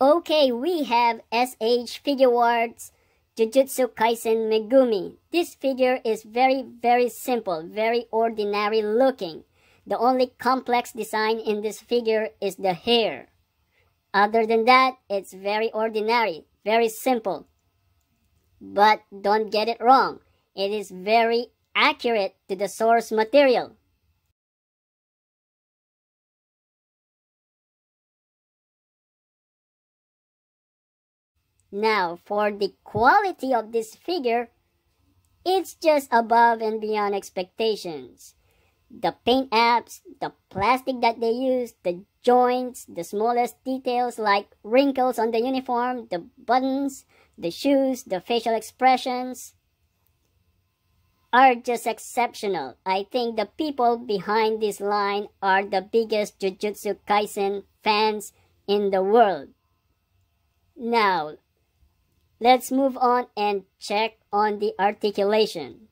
Okay, we have SH Figuarts Jujutsu Kaisen Megumi. This figure is very simple, very ordinary looking. The only complex design in this figure is the hair. Other than that, it's very ordinary, very simple. But don't get it wrong, it is very accurate to the source material. Now, for the quality of this figure, it's just above and beyond expectations. The paint apps, the plastic that they use, the joints, the smallest details like wrinkles on the uniform, the buttons, the shoes, the facial expressions are just exceptional. I think the people behind this line are the biggest Jujutsu Kaisen fans in the world. Now, let's move on and check on the articulation.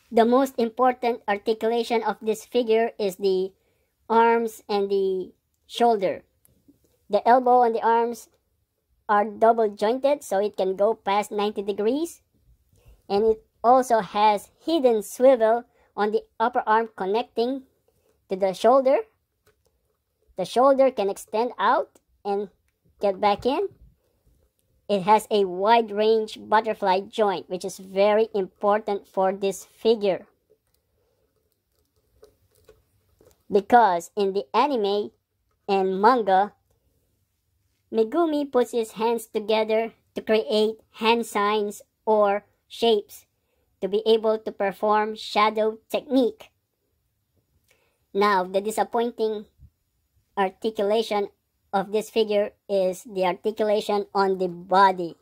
The most important articulation of this figure is the arms and the shoulder. The elbow and the arms are double jointed, so it can go past 90 degrees. And it also has hidden swivel on the upper arm connecting to the shoulder. The shoulder can extend out and get back in. It has a wide range butterfly joint, which is very important for this figure. Because in the anime and manga, Megumi puts his hands together to create hand signs or shapes to be able to perform shadow technique. Now, the disappointing articulation of this figure is the articulation on the body.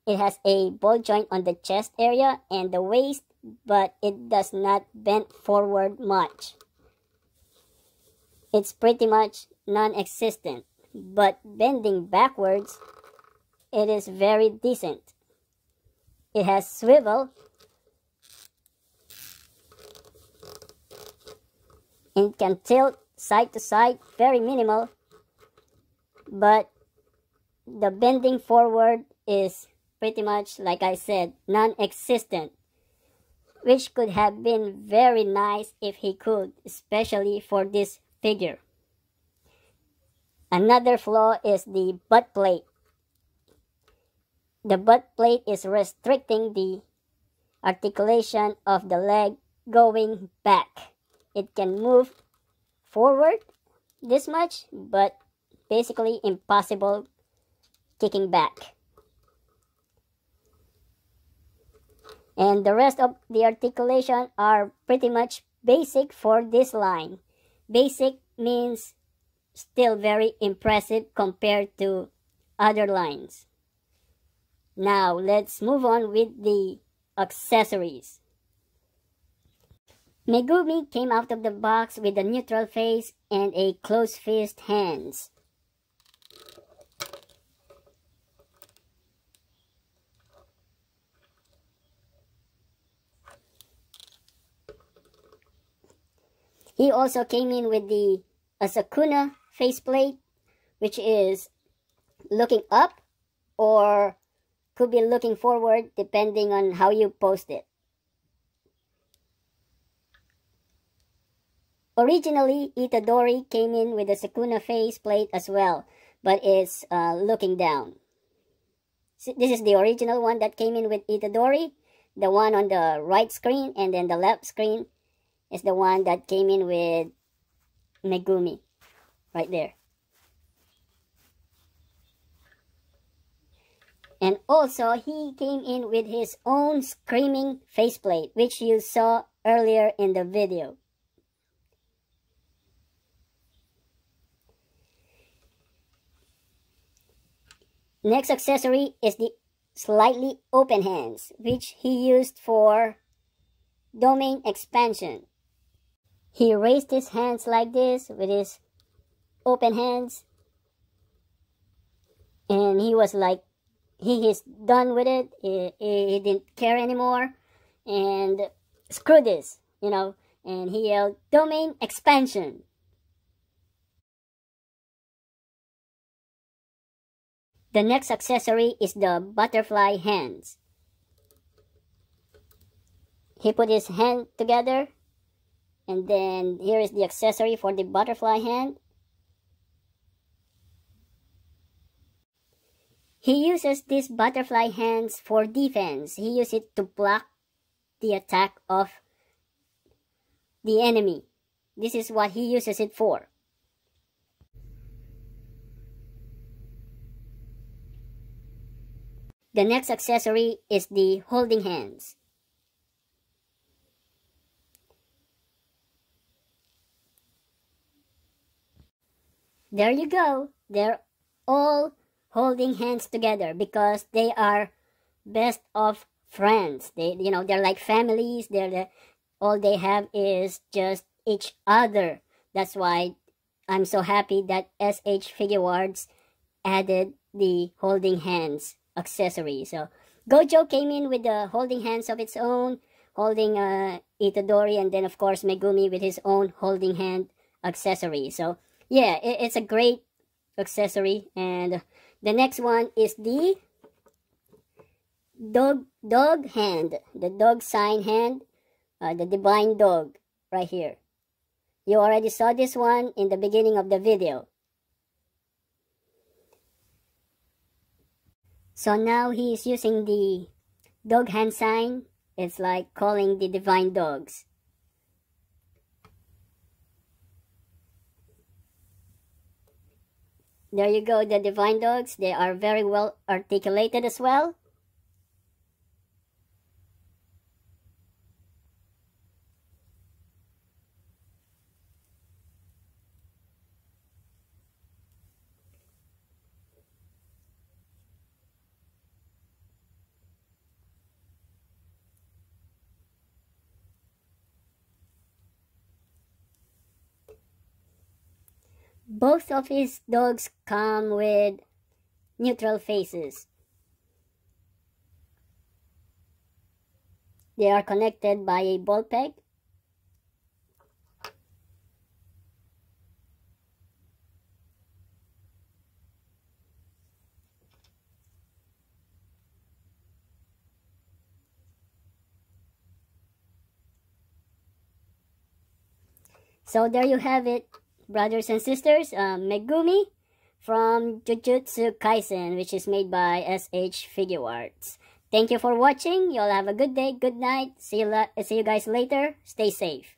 It has a ball joint on the chest area and the waist, but it does not bend forward much. It's pretty much non-existent, but bending backwards, it is very decent. It has swivel and can tilt side to side, very minimal. But the bending forward is pretty much, like I said, non-existent, which could have been very nice if he could, especially for this figure. Another flaw is the butt plate. The butt plate is restricting the articulation of the leg going back. It can move forward this much, but basically impossible kicking back. And the rest of the articulation are pretty much basic for this line. Basic means still very impressive compared to other lines. Now, let's move on with the accessories. Megumi came out of the box with a neutral face and a closed fist hands. He also came in with the Sukuna faceplate, which is looking up or could be looking forward depending on how you post it. Originally, Itadori came in with the Sukuna faceplate as well, but it's looking down. This is the original one that came in with Itadori, the one on the right screen, and then the left screen is the one that came in with Megumi, right there. And also, he came in with his own screaming faceplate, which you saw earlier in the video. Next accessory is the slightly open hands, which he used for domain expansion. He raised his hands like this with his open hands, and he was like, he is done with it. He didn't care anymore, and screw this, you know, and he yelled, domain expansion. The next accessory is the butterfly hands. He put his hand together, and then here is the accessory for the butterfly hand. He uses these butterfly hands for defense. He uses it to block the attack of the enemy. This is what he uses it for. The next accessory is the holding hands. There you go. They're all holding hands together because they are best of friends. They're like families. All they have is just each other. That's why I'm so happy that SH Figuarts added the holding hands accessory. So Gojo came in with the holding hands of its own, holding Itadori, and then of course Megumi with his own holding hand accessory. So yeah, it's a great accessory. And the next one is the dog hand, the dog sign hand, the divine dog right here. You already saw this one in the beginning of the video. So now he is using the dog hand sign. It's like calling the divine dogs. There you go, the divine dogs. They are very well articulated as well. Both of his dogs come with neutral faces. They are connected by a ball peg. So there you have it, brothers and sisters. Megumi from Jujutsu Kaisen, which is made by SH Figuarts. Thank you for watching. You all have a good day, good night. See you guys later. Stay safe.